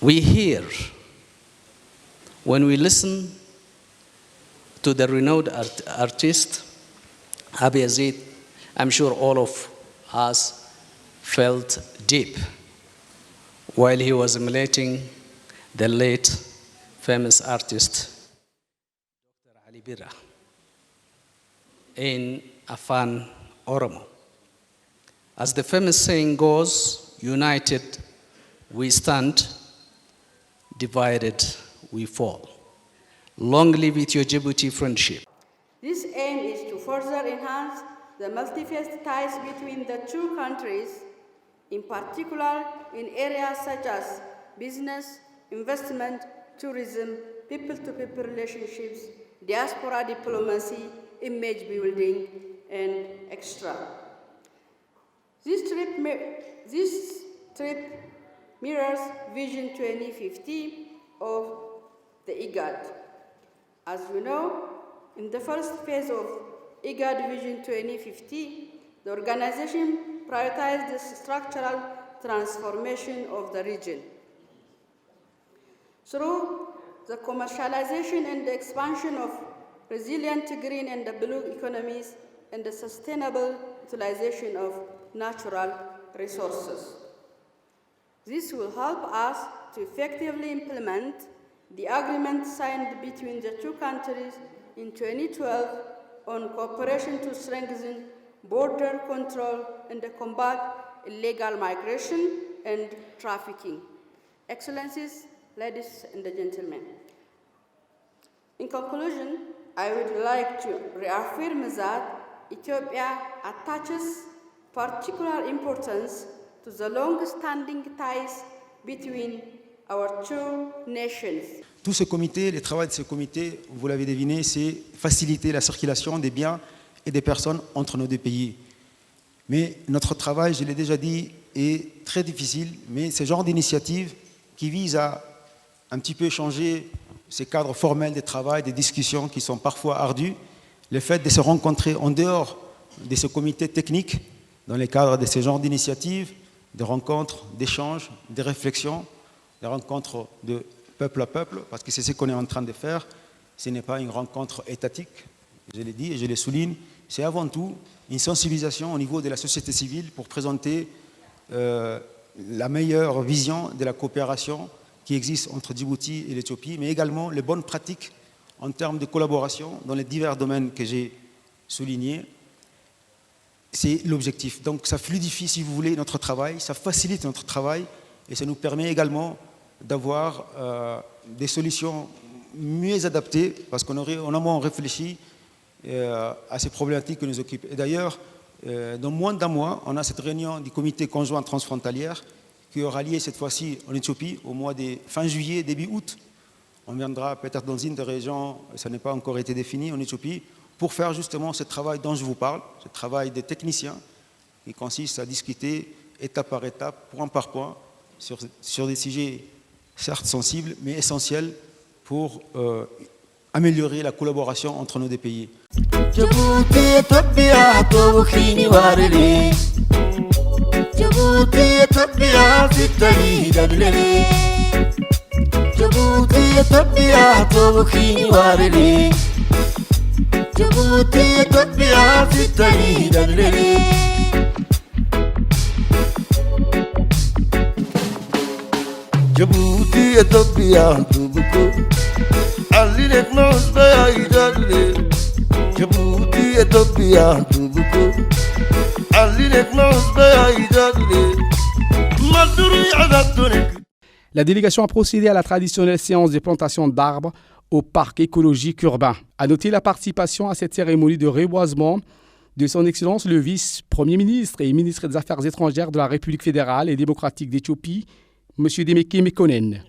We hear, when we listen to the renowned artist, Abiy Yazid, I'm sure all of us felt deep while he was emulating the late famous artist, Dr. Ali Birra, in Afan Oromo. As the famous saying goes, united we stand, divided we fall. Long live Ethiopia-Djibouti friendship. This aim is to further enhance the multi-faced ties between the two countries, in particular in areas such as business, investment, tourism, people-to-people relationships, diaspora diplomacy, image building, and extra. This trip mirrors Vision 2050 of the IGAD. As we know, in the first phase of IGAD Vision 2050, the organization prioritize the structural transformation of the region. Through the commercialization and the expansion of resilient green and blue economies and the sustainable utilization of natural resources. This will help us to effectively implement the agreement signed between the two countries in 2012 on cooperation to strengthen border control and combat illegal migration and trafficking. Excellencies, ladies and gentlemen, in conclusion, I would like to reaffirm that Ethiopia attaches particular importance to the long-standing ties between our two nations. Tout ce comité, le travail de ce comité, vous l'avez deviné, c'est faciliter la circulation des biens et des personnes entre nos deux pays. Mais notre travail, je l'ai déjà dit, est très difficile, mais ce genre d'initiative qui vise à un petit peu changer ces cadres formels de travail, des discussions qui sont parfois ardues, le fait de se rencontrer en dehors de ce comité technique, dans le cadre de ce genre d'initiatives, de rencontres, d'échanges, de réflexions, des rencontres de peuple à peuple, parce que c'est ce qu'on est en train de faire. Ce n'est pas une rencontre étatique, je l'ai dit et je le souligne, c'est avant tout une sensibilisation au niveau de la société civile pour présenter la meilleure vision de la coopération qui existe entre Djibouti et l'Éthiopie, mais également les bonnes pratiques en termes de collaboration dans les divers domaines que j'ai soulignés. C'est l'objectif. Donc ça fluidifie, si vous voulez, notre travail, ça facilite notre travail et ça nous permet également d'avoir des solutions mieux adaptées parce qu'on aurait en amont réfléchi à ces problématiques qui nous occupent. Et d'ailleurs, dans moins d'un mois, on a cette réunion du comité conjoint transfrontalière qui aura lieu cette fois-ci en Éthiopie au mois de fin juillet, début août. On viendra peut-être dans une des régions, ça n'a pas encore été défini, en Éthiopie, pour faire justement ce travail dont je vous parle, ce travail des techniciens qui consiste à discuter étape par étape, point par point, sur des sujets certes sensibles, mais essentiels pour améliorer la collaboration entre nos deux pays. Djibouti, Ethiopia, Tobuko. Alinek knows where I did. Djibouti, Ethiopia, Tobuko. Alinek knows where I did. Maduri Adatonic. La délégation a procédé à la traditionnelle séance de plantation d'arbres au parc écologique urbain. À noter la participation à cette cérémonie de reboisement de son Excellence le vice-premier ministre et ministre des Affaires étrangères de la République fédérale et démocratique d'Éthiopie, M. Demeke Mekonnen.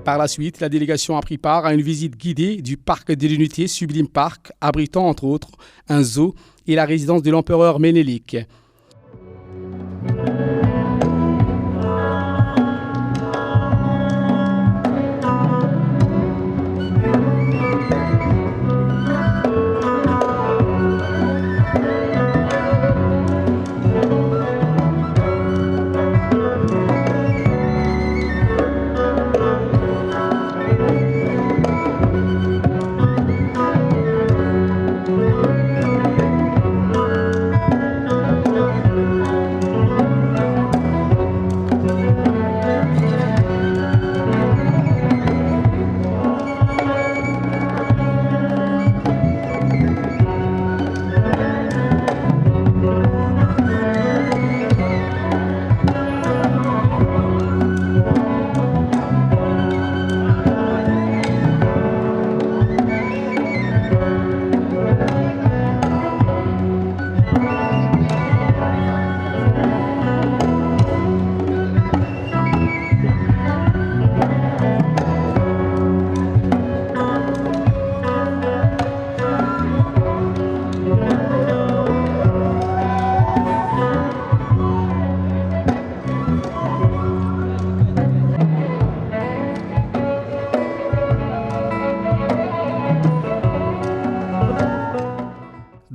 Par la suite, la délégation a pris part à une visite guidée du parc de l'unité Sublime Park, abritant entre autres un zoo et la résidence de l'empereur Ménélique.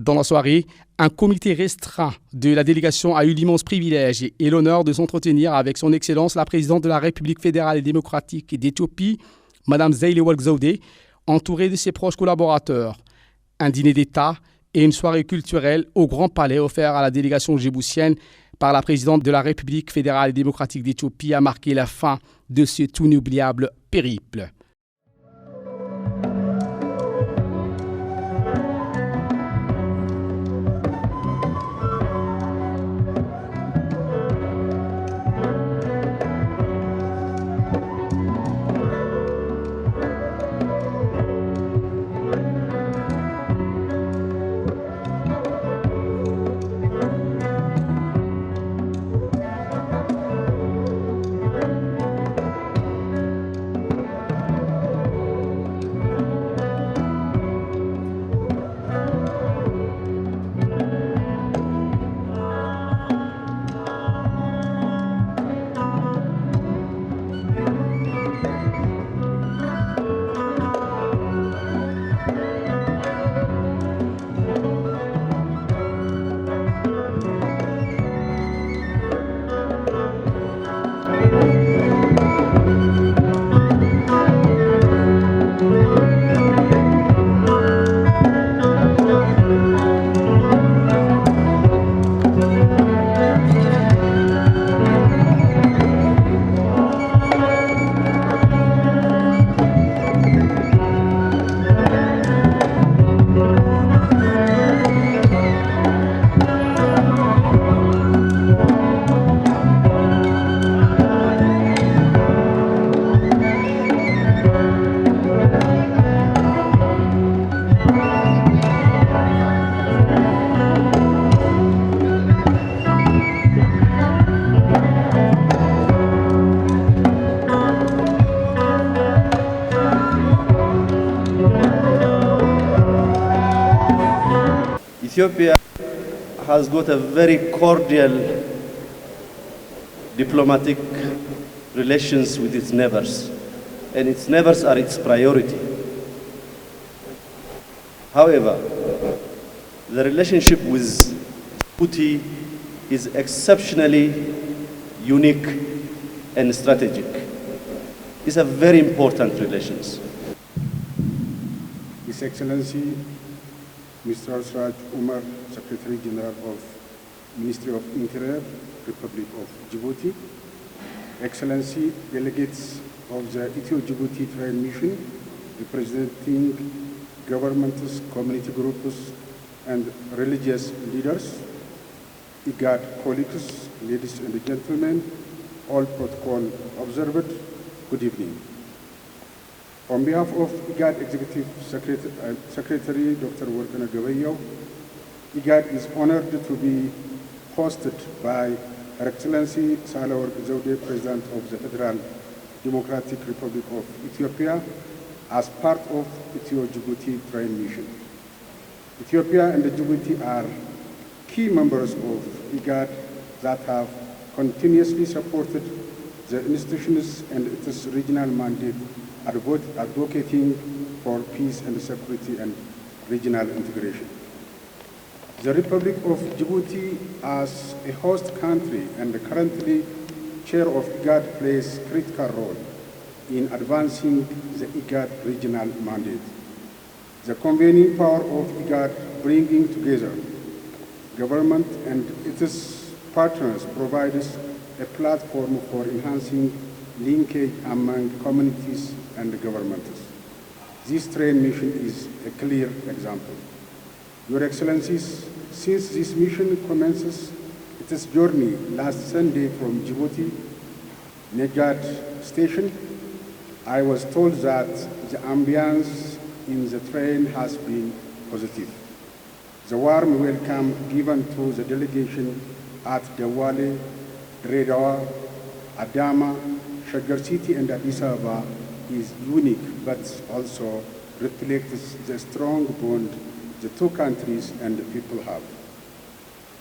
Dans la soirée, un comité restreint de la délégation a eu l'immense privilège et l'honneur de s'entretenir avec son Excellence la présidente de la République fédérale et démocratique d'Éthiopie, Mme Zeyle Work Zewde, entourée de ses proches collaborateurs. Un dîner d'État et une soirée culturelle au Grand Palais offert à la délégation djiboutienne par la présidente de la République fédérale et démocratique d'Éthiopie a marqué la fin de ce tout inoubliable périple. Ethiopia has got a very cordial diplomatic relations with its neighbors, and its neighbors are its priority. However, the relationship with Djibouti is exceptionally unique and strategic. It's a very important relations. His Excellency Mr. Siraj Umar, Secretary General of Ministry of Interior, Republic of Djibouti, Excellency delegates of the Ethio-Djibouti Trade Mission, representing governments, community groups, and religious leaders, IGAD colleagues, ladies and gentlemen, all protocol observed, good evening. On behalf of IGAD Executive Secretary Dr. Workana Gabayo, IGAD is honored to be hosted by Her Excellency Sahle-Work Zewde, President of the Federal Democratic Republic of Ethiopia, as part of Ethio-Djibouti Trade Mission. Ethiopia and Djibouti are key members of IGAD that have continuously supported the institutions and its regional mandate, advocating for peace and security and regional integration. The Republic of Djibouti, as a host country and currently chair of IGAD, plays a critical role in advancing the IGAD regional mandate. The convening power of IGAD, bringing together government and its partners, provides a platform for enhancing linkage among communities and governments. This train mission is a clear example. Your Excellencies, since this mission commences its journey last Sunday from Djibouti, Nejad station, I was told that the ambience in the train has been positive. The warm welcome given to the delegation at Dawale, Redhawa, Adama, Shagar City and Addis Ababa is unique, but also reflects the strong bond the two countries and the people have.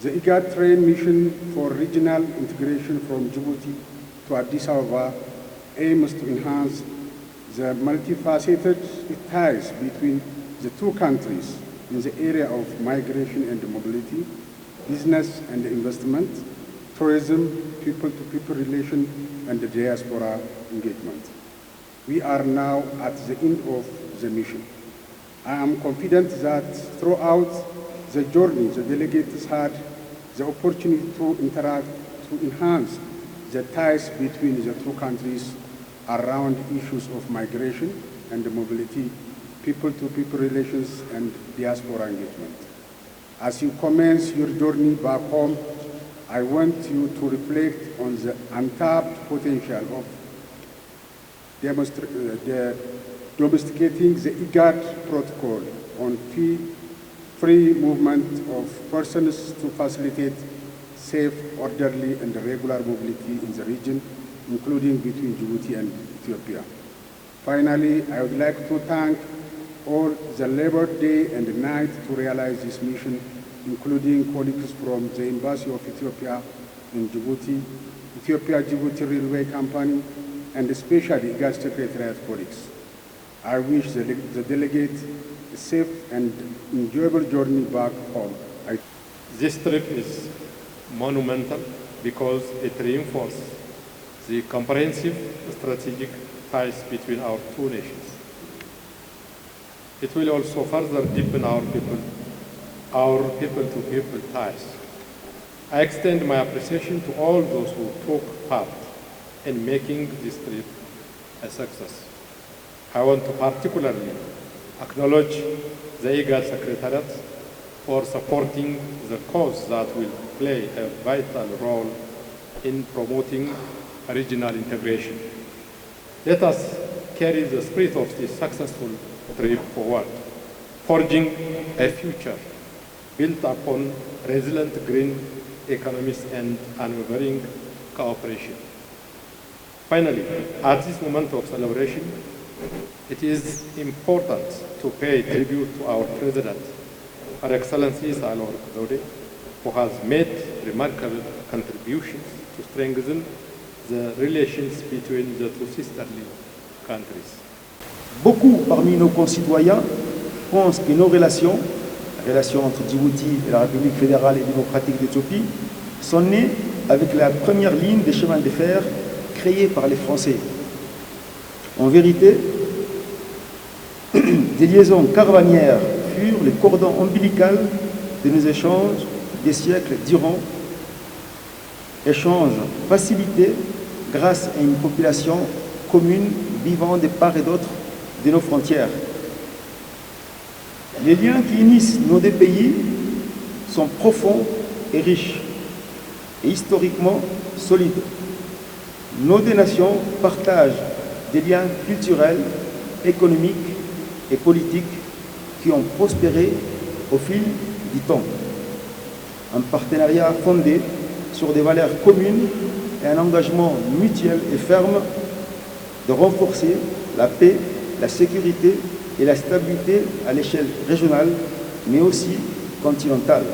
The IGAD train mission for regional integration from Djibouti to Addis Ababa aims to enhance the multifaceted ties between the two countries in the area of migration and mobility, business and investment, tourism, people-to-people relation, and the diaspora engagement. We are now at the end of the mission. I am confident that throughout the journey, the delegates had the opportunity to interact to enhance the ties between the two countries around issues of migration and mobility, people-to-people relations, and diaspora engagement. As you commence your journey back home, I want you to reflect on the untapped potential of domesticating the IGAD protocol on free movement of persons to facilitate safe, orderly, and regular mobility in the region, including between Djibouti and Ethiopia. Finally, I would like to thank all the labor day and night to realize this mission, including colleagues from the Embassy of Ethiopia in Djibouti, Ethiopia-Djibouti Railway Company, and especially IGAD Secretariat colleagues. I wish the delegates a safe and enjoyable journey back home. This trip is monumental because it reinforces the comprehensive strategic ties between our two nations. It will also further deepen our people-to-people ties. I extend my appreciation to all those who took part in making this trip a success. I want to particularly acknowledge the IGAD Secretariat for supporting the cause that will play a vital role in promoting regional integration. Let us carry the spirit of this successful trip forward, forging a future built upon resilient green economies and unwavering cooperation. Finally, at this moment of celebration, it is important to pay tribute to our President, Her Excellency Sahle-Work Zewde, who has made remarkable contributions to strengthen the relations between the two sisterly countries. Beaucoup parmi nos concitoyens pensent que nos relations entre Djibouti et la République fédérale et démocratique d'Éthiopie, sont nées avec la première ligne des chemins de fer créée par les Français. En vérité, des liaisons caravanières furent le cordon ombilical de nos échanges des siècles durant, échanges facilités grâce à une population commune vivant de part et d'autre de nos frontières. Les liens qui unissent nos deux pays sont profonds et riches, et historiquement solides. Nos deux nations partagent des liens culturels, économiques et politiques qui ont prospéré au fil du temps. Un partenariat fondé sur des valeurs communes et un engagement mutuel et ferme de renforcer la paix, la sécurité et la stabilité à l'échelle régionale, mais aussi continentale.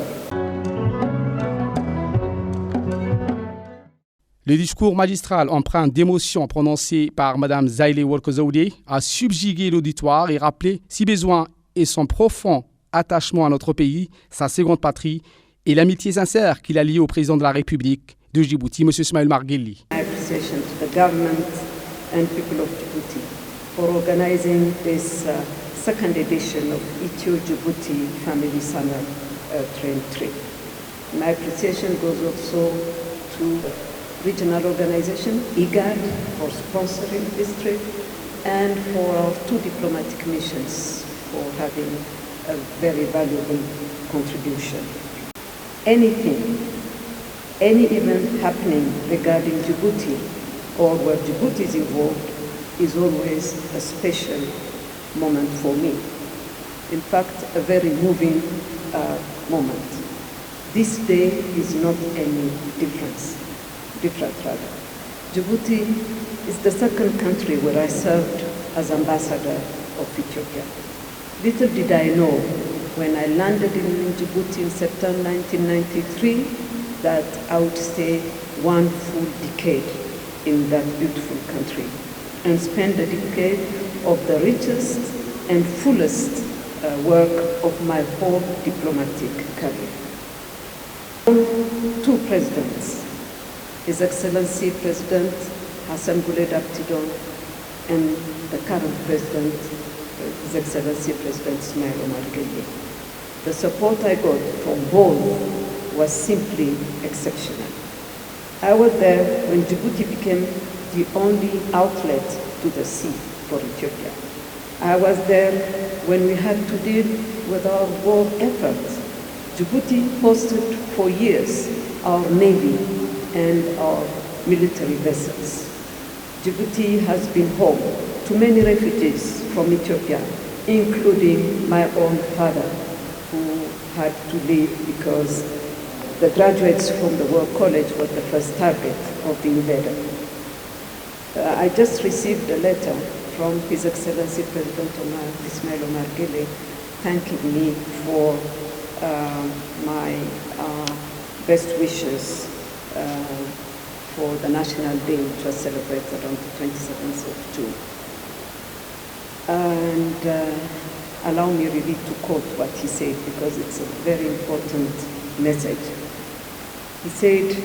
Le discours magistral empreint d'émotion prononcé par Mme Sahle-Work Zewde a subjugué l'auditoire et rappelé, si besoin, et son profond attachement à notre pays, sa seconde patrie, et l'amitié sincère qu'il a liée au président de la République de Djibouti, M. Ismail Omar Guelleh. My appreciation to the government and people of Djibouti for organizing this second edition of Ethio-Djibouti Family Summer Train Trip. My appreciation goes also to regional organization, IGAD, for sponsoring this trip, and for our 2 diplomatic missions for having a very valuable contribution. Anything, any event happening regarding Djibouti or where Djibouti is involved is always a special moment for me. In fact, a very moving moment. This day is not any different rather. Djibouti is the 2nd country where I served as ambassador of Ethiopia. Little did I know when I landed in Djibouti in September 1993 that I would stay 1 full decade in that beautiful country and spend a decade of the richest and fullest work of my whole diplomatic career. 2 presidents, His Excellency President Hassan Bouled Abtidon and the current president, His Excellency President Ismail Omar Guelleh. The support I got from both was simply exceptional. I was there when Djibouti became the only outlet to the sea for Ethiopia. I was there when we had to deal with our war efforts. Djibouti hosted for years our navy and our military vessels. Djibouti has been home to many refugees from Ethiopia, including my own father, who had to leave because the graduates from the War College were the first target of the invader. I just received a letter from His Excellency President Ismail Omar Guelleh thanking me for my best wishes for the National Day, which was celebrated on the 27th of June. And allow me really to quote what he said, because it's a very important message. He said,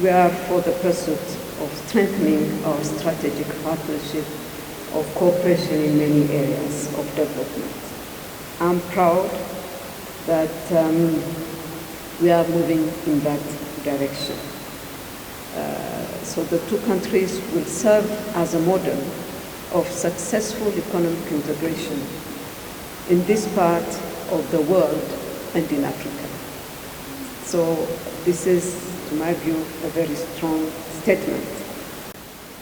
"We are for the pursuit of strengthening our strategic partnership of cooperation in many areas of development. I'm proud that we are moving in that direction. So the 2 countries will serve as a model of successful economic integration in this part of the world and in Africa. So this is, to my view, a very strong statement.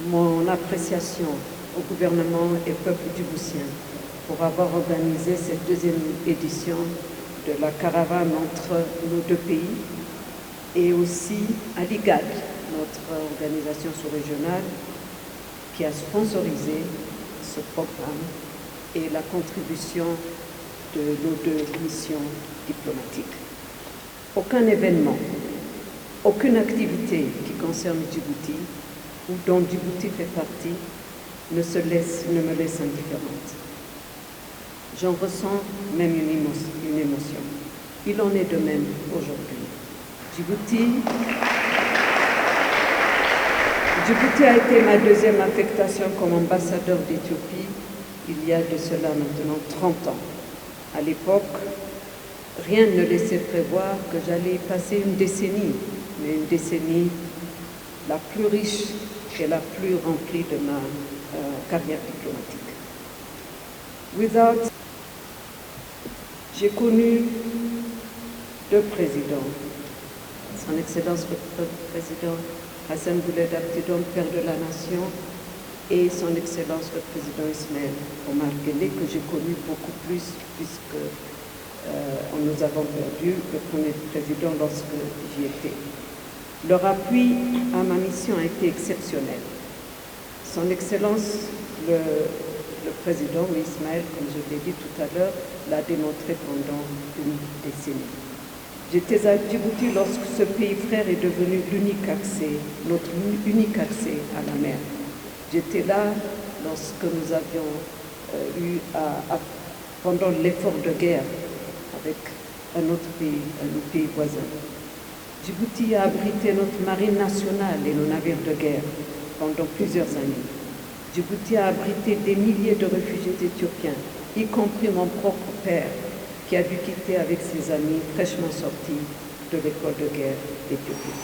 Mon appréciation au gouvernement et peuple djiboutien pour avoir organisé cette 2e édition de la caravane entre nos 2 pays, et aussi à l'IGAD, notre organisation sous-régionale, qui a sponsorisé ce programme et la contribution de nos 2 missions diplomatiques. Aucun événement, aucune activité qui concerne Djibouti ou dont Djibouti fait partie ne me laisse indifférente. J'en ressens même une émotion. Il en est de même aujourd'hui. Djibouti a été ma 2e affectation comme ambassadeur d'Éthiopie il y a de cela maintenant 30 ans. À l'époque, rien ne laissait prévoir que j'allais y passer une décennie, mais une décennie la plus riche et la plus remplie de ma carrière diplomatique. J'ai connu 2 présidents, Son Excellence le Président Hassan Bouled Abtidon, Père de la Nation, et Son Excellence le Président Ismail Omar Guelleh, que j'ai connu beaucoup plus, puisque nous avons perdu le premier président lorsque j'y étais. Leur appui à ma mission a été exceptionnel. Son Excellence le Président Ismail, comme je l'ai dit tout à l'heure, l'a démontré pendant une décennie. J'étais à Djibouti lorsque ce pays frère est devenu notre unique accès à la mer. J'étais là lorsque nous avions eu pendant l'effort de guerre avec un autre pays, un pays voisin. Djibouti a abrité notre marine nationale et nos navires de guerre pendant plusieurs années. Djibouti a abrité des milliers de réfugiés éthiopiens, y compris mon propre père, qui a dû quitter avec ses amis fraîchement sortis de l'école de guerre d'Éthiopie.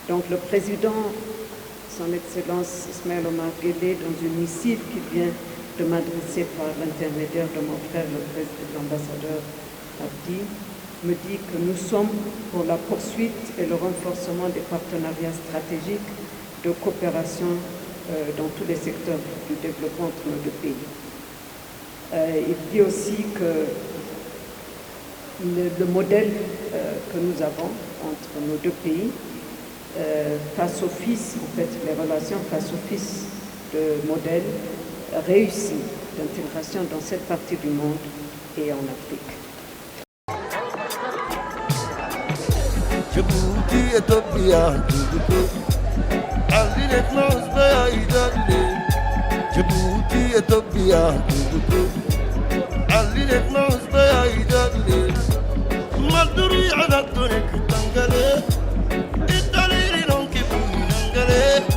Donc le président, son Excellence Ismaël Omar Guelleh, dans une missive qu'il vient de m'adresser par l'intermédiaire de mon frère, l'ambassadeur Abdi, me dit que nous sommes pour la poursuite et le renforcement des partenariats stratégiques de coopération dans tous les secteurs du développement entre nos deux pays. Il dit aussi que le modèle que nous avons entre nos deux pays face au fils, en fait, les relations face au fils de modèle réussi d'intégration dans cette partie du monde et en Afrique. Djibouti, Ethiopia, Aline knows where I done. Djibouti, Ethiopia, Aline knows where I done. Maduri ala tunek tangale.